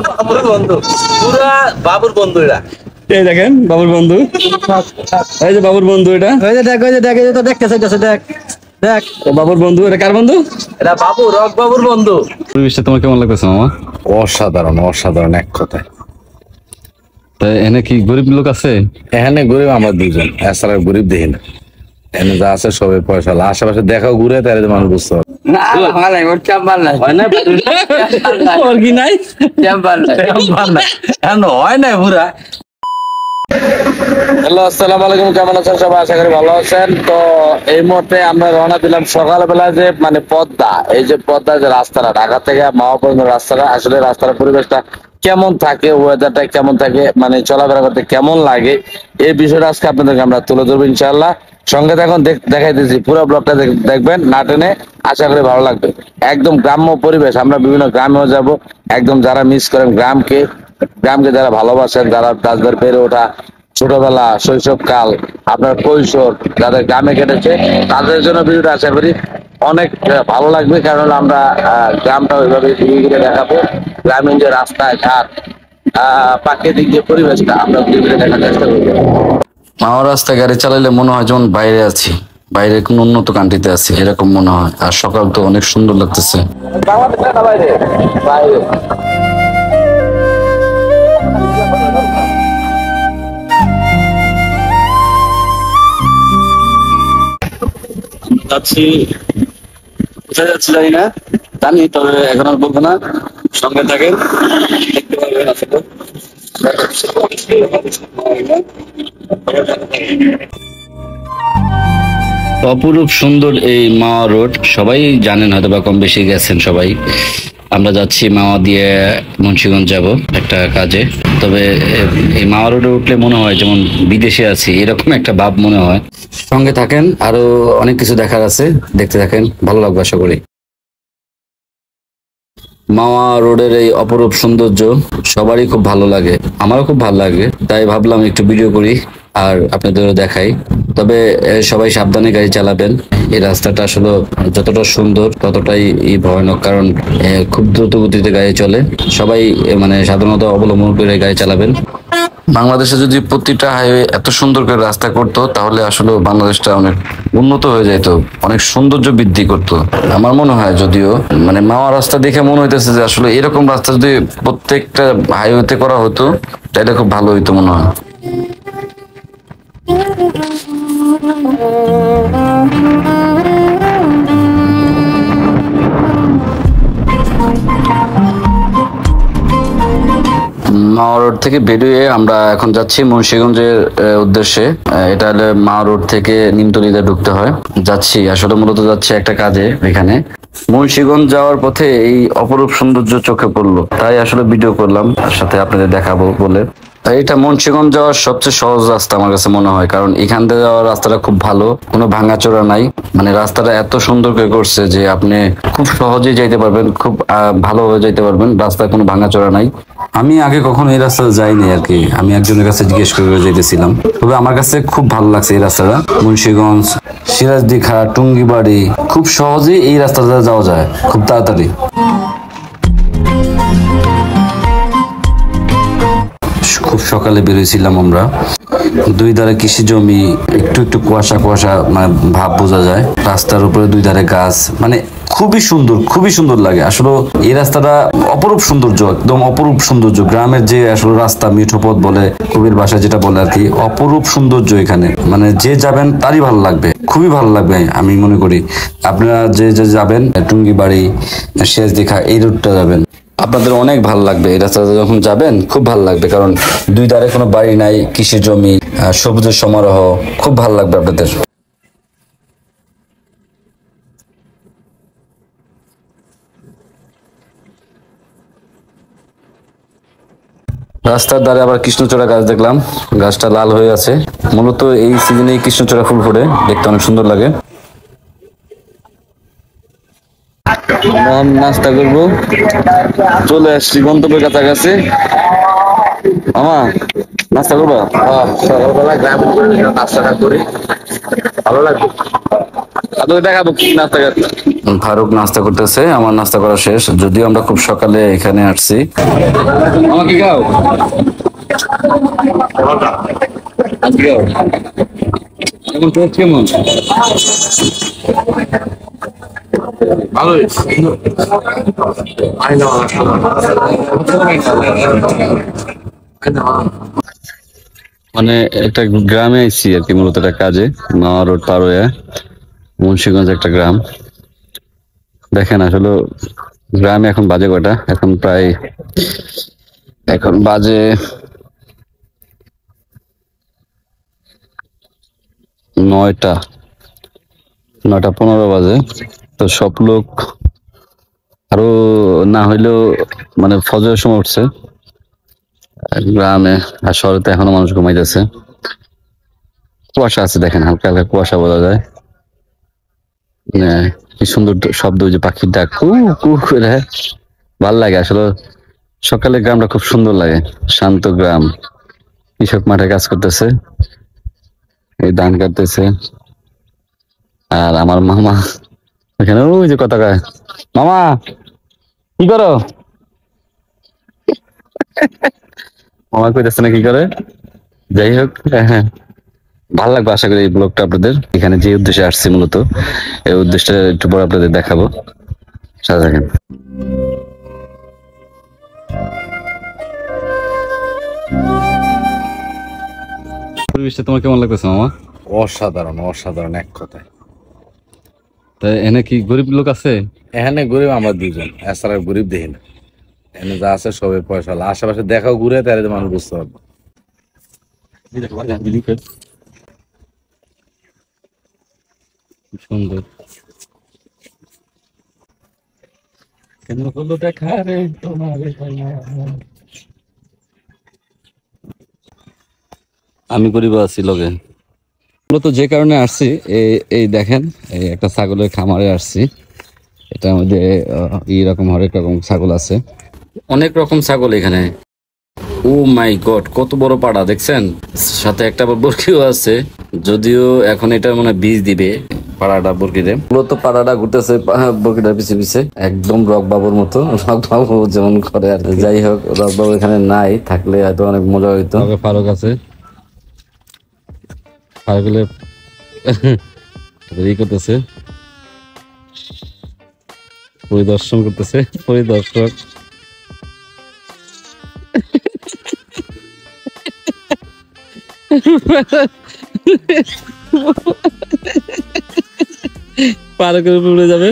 বাবুর বন্ধু, পুরা বাবুর বন্ধু এরা। এই দেখেন বাবুর বন্ধু, এই যে বাবুর বন্ধু, এটা ওই যে দেখ, ওই যে দেখ, এই যে তো দেখতেছে, দেখ দেখ। বাবুর বন্ধু, এটা কার বন্ধু? এরা বাবু, রক বাবুর বন্ধু। পরিবেশটা তোমার কেমন লাগতেছে মামা? অসাধারণ, অসাধারণ এক কথায়। তাই এনে কি গরিব লোক আছে? এখানে গরিব আমরা দুজন, এছাড়া গরিব দেখি না। এখানে যা আছে সবাই পয়সা। আশেপাশে দেখাও ঘুরে তাহলে মানুষ বুঝতে পারবে। ওর কি নাই? হয় না পুরা। হ্যালো, আসসালামু আলাইকুম, কেমন আছেন সবাই? আশা করি ভালো আছেন। তো এই মুহূর্তে আমরা রওনা দিলাম সকালবেলা, যে মানে পদ্মা, এই যে পদ্মা যে রাস্তাটা, ঢাকা থেকে মাওয়া পর্যন্ত রাস্তাটা, আসলে রাস্তার পরিবেশটা কেমন থাকে, ওয়েদারটা কেমন থাকে, মানে চলাফেরা করতে কেমন লাগে, এই বিষয়টা আজকে আপনাদেরকে আমরা তুলে ধরবো ইনশাআল্লাহ। সঙ্গে থাকুন, দেখাইতেছি পুরো ব্লগটা দেখবেন, না টেনে। আশা করি ভালো লাগবে। একদম গ্রাম্য পরিবেশ, আমরা বিভিন্ন গ্রামেও যাব। একদম যারা মিস করেন গ্রামকে, যারা ভালোবাসেন, যারা তাদের বেড়ে ওঠা ছোটবেলা, শৈশবকাল, আপনার কৈশোর যাদের গ্রামে কেটেছে, তাদের জন্য ভিডিওটা আশা করি অনেক ভালো লাগবে। কারণ আমরা গ্রামটা ওইভাবে ঘুরে ঘুরে দেখাবো। গ্রামীণ যে রাস্তায় ঘাট, প্রাকৃতিক যে পরিবেশটা আমরা ঘুরে ঘুরে দেখার চেষ্টা করবো। মাওয়া রাস্তায় গাড়ি চালাইলে মনে হয় যেমন বাইরে আছি, বাইরে কোন উন্নত কান্ট্রিতে আছি এরকম মনে হয়। আর সকাল তো অনেক সুন্দর লাগতেছে। বাংলাদেশে না বাইরে? বাইরে। যাচ্ছি, কোথায় যাচ্ছি জানি না, জানি তবে এখন আর বলবো না। সঙ্গে থাকেন, দেখতে পারবেন আসলে। অপরূপ সুন্দর এই মাওয়া রোড, সবাই জানেন হয়তো বা কম বেশি গেছেন সবাই। আমরা যাচ্ছি মাওয়া দিয়ে মুন্সিগঞ্জ যাব একটা কাজে। তবে এই মাওয়া রোডে উঠলে মনে হয় যেমন বিদেশে আছি, এরকম একটা ভাব মনে হয়। সঙ্গে থাকেন, আরো অনেক কিছু দেখার আছে, দেখতে থাকেন, ভালো লাগবে আশা করি। মাওয়া রোডের এই অপরূপ সৌন্দর্য সবারই খুব ভালো লাগে, আমারও খুব ভালো লাগে, তাই ভাবলাম একটু ভিডিও করি আর আপনাদেরও দেখাই। তবে সবাই সাবধানে গাড়ি চালাবেন। এই রাস্তাটা আসলে যতটা সুন্দর ততটাই ভয়ানক, কারণ খুব দ্রুত গতিতে গাড়ি চলে। সবাই মানে সাধারণত অবলম্বন করে গাড়ি চালাবেন। বাংলাদেশে যদি প্রতিটা হাইওয়ে এত সুন্দর করে রাস্তা করতো, তাহলে আসলে বাংলাদেশটা অনেক উন্নত হয়ে যেত, অনেক সৌন্দর্য বৃদ্ধি করতো আমার মনে হয়। যদিও মানে মাওয়া রাস্তা দেখে মনে হইতেছে যে আসলে এরকম রাস্তা যদি প্রত্যেকটা হাইওয়েতে করা হতো তাহলে খুব ভালো হইতো মনে হয়। মাওয়া রোড থেকে বেরিয়ে আমরা এখন যাচ্ছি মুন্সিগঞ্জের উদ্দেশ্যে। এটা হলে মাওয়া রোড থেকে নিমতলিতে ঢুকতে হয়। যাচ্ছি আসলে মূলত যাচ্ছি একটা কাজে এখানে। মুন্সিগঞ্জ যাওয়ার পথে এই অপরূপ সৌন্দর্য চোখে পড়লো, তাই আসলে ভিডিও করলাম, তার সাথে আপনাদের দেখাবো বলে। এটা মুন্সিগঞ্জ যাওয়ার সবচেয়ে সহজ রাস্তা আমার কাছে মনে হয়, কারণ এখান থেকে যাওয়ার রাস্তাটা খুব ভালো, কোনো ভাঙাচোরা নাই। মানে রাস্তাটা এত সুন্দর করে করছে যে আপনি খুব সহজেই যাইতে পারবেন, খুব ভালোভাবে যাইতে পারবেন, রাস্তায় কোনো ভাঙাচোরা নাই। আমি আগে কখনো এই রাস্তাটা যাইনি আর কি, আমি একজনের কাছে জিজ্ঞেস করে যাইতেছিলাম। তবে আমার কাছে খুব ভালো লাগছে এই রাস্তাটা। মুন্সিগঞ্জ, সিরাজদিঘা, টুঙ্গিবাড়ি, খুব সহজেই এই রাস্তাটা যাওয়া যায়, খুব তাড়াতাড়ি। খুব সকালে বেরিয়েছিলাম আমরা। দুই ধারে কৃষি জমি, একটু একটু কুয়াশা কুয়াশা মানে ভাব বোঝা যায়। রাস্তার উপরে দুই ধারে গাছ, মানে খুবই সুন্দর, খুবই সুন্দর লাগে আসলে। এই রাস্তাটা অপরূপ সৌন্দর্য, একদম অপরূপ সৌন্দর্য। গ্রামের যে আসলে রাস্তা, মিঠো পথ বলে কবির ভাষায় যেটা বলে আর কি, অপরূপ সৌন্দর্য এখানে। মানে যে যাবেন তারই ভালো লাগবে, খুবই ভালো লাগবে আমি মনে করি। আপনারা যে যে যাবেন টুঙ্গিবাড়ি, সিরাজদিঘা এই রুটটা যাবেন, আপনাদের অনেক ভালো লাগবে। এই রাস্তাতে যখন যাবেন খুব ভালো লাগবে, কারণ দুই ধারে কোনো বাড়ি নাই, কৃষি জমি, সবুজের সমারোহ, খুব ভালো লাগবে আপনাদের। রাস্তার ধারে আবার কৃষ্ণচূড়া গাছ দেখলাম, গাছটা লাল হয়ে আছে। মূলত এই সিজনে কৃষ্ণচূড়া ফুল ফোটে, দেখতে অনেক সুন্দর লাগে। নাস্তা করবো, চলে আসছি গন্তব্যের কাছাকাছি। মামা নাস্তা করবো? সকালবেলা গ্রামীণ নাস্তাটা করি, ভালো লাগবে। আপনাদের দেখাবো কি নাস্তা করতে। ফারুক নাস্তা করতেছে, আমার নাস্তা করা শেষ, যদিও আমরা খুব সকালে এখানে আসছি। আমার কি খাও? এখন টেস্ট কেমন? ভালোই। মানে একটা গ্রামে আইছি আর কি, মূলত একটা কাজে। মাওয়া রোড পার হয়ে মুন্সিগঞ্জ একটা গ্রাম। দেখেন আসলে গ্রামে এখন বাজে কটা, এখন বাজে 9:15 বাজে। তো সব লোক আরো না হইলেও মানে ফজরের সময় উঠছে গ্রামে, আর শহরে তো এখনো মানুষ ঘুমাইতেছে। কুয়াশা আছে, দেখেন হালকা হালকা কুয়াশা বোঝা যায়। কি সুন্দর শব্দ, ওই যে পাখির ডাক কু কু করে, ভাল লাগে আসলে। সকালে গ্রামটা খুব সুন্দর লাগে, শান্ত গ্রাম। কৃষক মাঠে কাজ করতেছে, এই ধান কাটতেছে। আর আমার মামা এখানে, ওই যে কথা কয়, মামা কি করো? মামা কইতেছে না কি করে। যাই হোক, হ্যাঁ ভালো লাগবে আশা করি এই ব্লগটা আপনাদের। এখানে যে উদ্দেশ্যে আসছি মূলত, এই উদ্দেশ্যটা একটু পরে আপনাদের দেখাবো, সাথে থাকেন। পরিবেশটা তোমার কেমন লাগতেছে মামা? অসাধারণ, অসাধারণ এক কথায়। তাই এনে কি গরিব লোক আছে? এখানে গরিব আমরা দুজন, এছাড়া গরিব দেখি না। এখানে যা আছে সবাই পয়সা। আশেপাশে দেখাও ঘুরে, তাহলে মানুষ বুঝতে পারবে। সুন্দর কেন হলো দেখা রে তোমার। আমি গরিব আছি লগে, মূলত যে কারণে আসছি এই দেখেন, এই একটা ছাগলের খামারে আসছি। এটার মধ্যে এইরকম হরেক রকম ছাগল আছে, অনেক রকম ছাগল এখানে। ও মাই গড, কত বড় পাড়া দেখছেন, সাথে একটা বরকিও আছে। যদিও এখন এটা মানে বীজ দিবে পাড়াটা বরকিতে। মূলত পাড়াটা ঘুরতেছে বরকিটার পিছে পিছে, একদম রকবাবুর মতো। রকবাবু যেমন করে আর কি। যাই হোক, রকবাবু এখানে নাই, থাকলে হয়তো অনেক মজা হইতো। ফারুক আছে, ফারুক করতেছে, পরিদর্শন করতেছে, পরিদর্শক। পারকের উপরে উড়ে যাবে।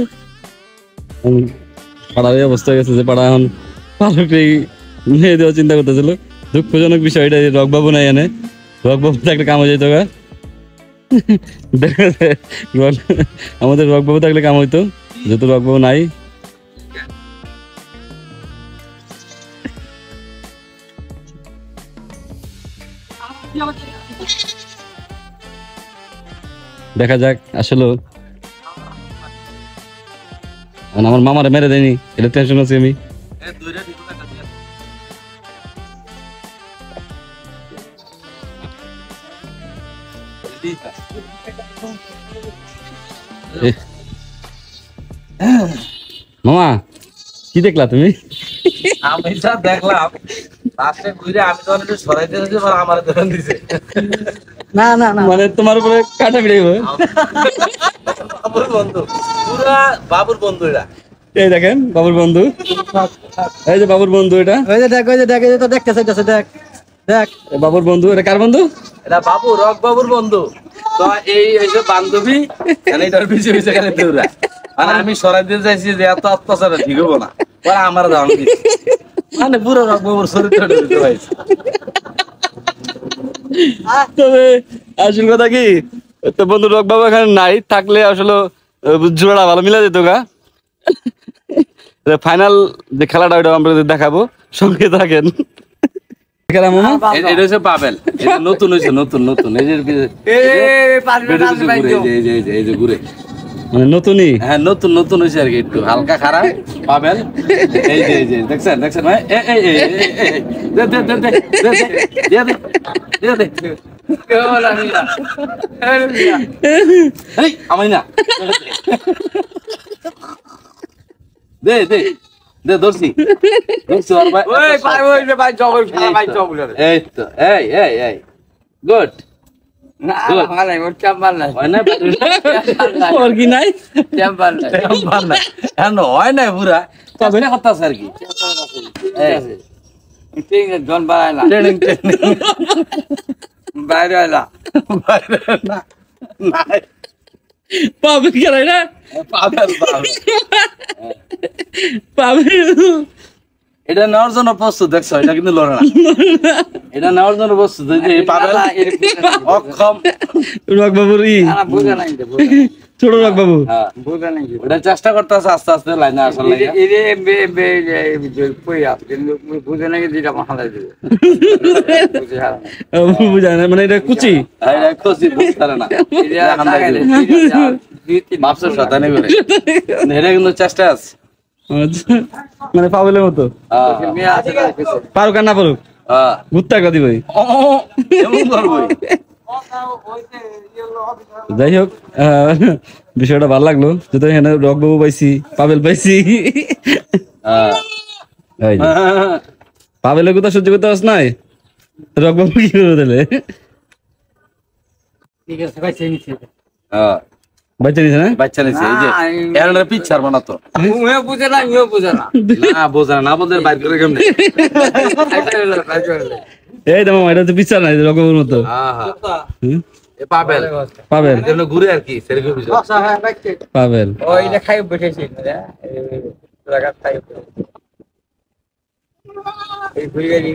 পাড়ার এই অবস্থা গেছে যে পাড়া এখন পারকে মেয়ে দেওয়ার চিন্তা করতেছিল। দুঃখজনক বিষয় এটা, রকবাবু নাই এনে। রকবাবু থাকলে কাম হয়ে যেত। আমাদের রকবাবু থাকলে কাম হইতো, যেহেতু রকবাবু নাই। দেখা যাক আসলে। আমার মামারে মেরে দেয়নি, এটা টেনশন আছে আমি। মামা কি দেখলা তুমি? আমি যা দেখলাম, লাস্টে ঘুরে আমি তো একটু সরাইতে হয়েছে, আমার দোকান দিছে। না না না, মানে তোমার উপরে কাটা বিড়াইব। বাবুর বন্ধু, পুরা বাবুর বন্ধু এরা। এই দেখেন বাবুর বন্ধু, এই যে বাবুর বন্ধু, এটা ওই যে দেখ, ওই যে দেখ, এই যে তো দেখতে চাইতেছে, দেখ দেখ। বাবুর বন্ধু। এটা কার বন্ধু? এটা বাবু, রক বাবুর বন্ধু। তো এই যে বান্ধবী, এটার পিছিয়ে পিছিয়ে গেলে দৌড়া। মানে আমি সরাই দিতে চাইছি যে এত অত্যাচার ঠিক হবো না, পরে আমার দাম দিচ্ছে। মানে পুরো রক বাবুর চরিত্র দিতে পারছি। তবে আসল কথা কি, তো বন্ধু রক বাবু এখানে নাই, থাকলে আসলে জোড়া ভালো মিলা যেত গা। ফাইনাল যে খেলাটা ওইটা আমরা দেখাবো, সঙ্গে থাকেন। এটা হচ্ছে পাবেল, এটা নতুন হয়েছে, নতুন নতুন। এই যে এই যে ঘুরে, মানে নতুনই, হ্যাঁ নতুন নতুন হয়েছে আর কি, একটু হালকা খারাপ পাবেল। এই যে এই যে দেখছেন, দেখছেন ভাই, এই আমি না দে দে দে ধরছি ধরছি আর ভাই ওই ভাই ওই যে ভাই জবর খেলা ভাই জবর এই তো এই গুড না ভালো ওর চাম্বার নাই হয় না ওর কি নাই চাম্বার নাই ভালো না এখন হয় না পুরা তবে কথা স্যার কি ঠিক আছে জন বাড়াইলা ট্রেনিং ট্রেনিং বাইরে আইলা না নাই পাবেল খেলাই না পাবেল পাবেল এটা নেওয়ার জন্য প্রস্তুত দেখছো এটা কিন্তু লড়ে না এটা নেওয়ার জন্য প্রস্তুত এই যে পাবেল অক্ষম রক বাবুর ই না বুঝা নাই ছোট রক বাবু হ্যাঁ বুঝা নাই ওটা চেষ্টা করতেছে আস্তে আস্তে লাইনে আসার লাগে এরে বে বে পইয়া কিন্তু বুঝা নাই যেটা মাথায় দিবে বুঝা বুঝা না মানে এটা কুচি এটা খুশি বুঝতে না মাপসের শতানি করে এটা কিন্তু চেষ্টা আছে আচ্ছা, মানে পাবেলের মতো পারুক আর না পারুক ঘুরতে কাদি ভাই এমন করবই যাই হোক বিষয়টা ভালো লাগলো যেহেতু এখানে রক বাবু পাইছি পাবেল পাইছি এই যে, পাবেলের কথা সহ্য করতে পারছ নাই রক বাবু কি করে দিলে ঠিক আছে ভাই সেই নিচে বাচ্চা নিছে না বাচ্চা নিছে এই যে এর পিছার বানাতো মুহে বুঝে না মুহে বুঝে না না বোঝা না বলতে বাইর করে কেমনে এই দেখো এটা তো পিছার নাই রক বাবুর মতো হ্যাঁ হ্যাঁ হুম? এ পাবেল পাবেল এমন ঘুরে আর কি সেরকম বিষয় পাবেল ওই দেখাই বসেছি এই ঘুরে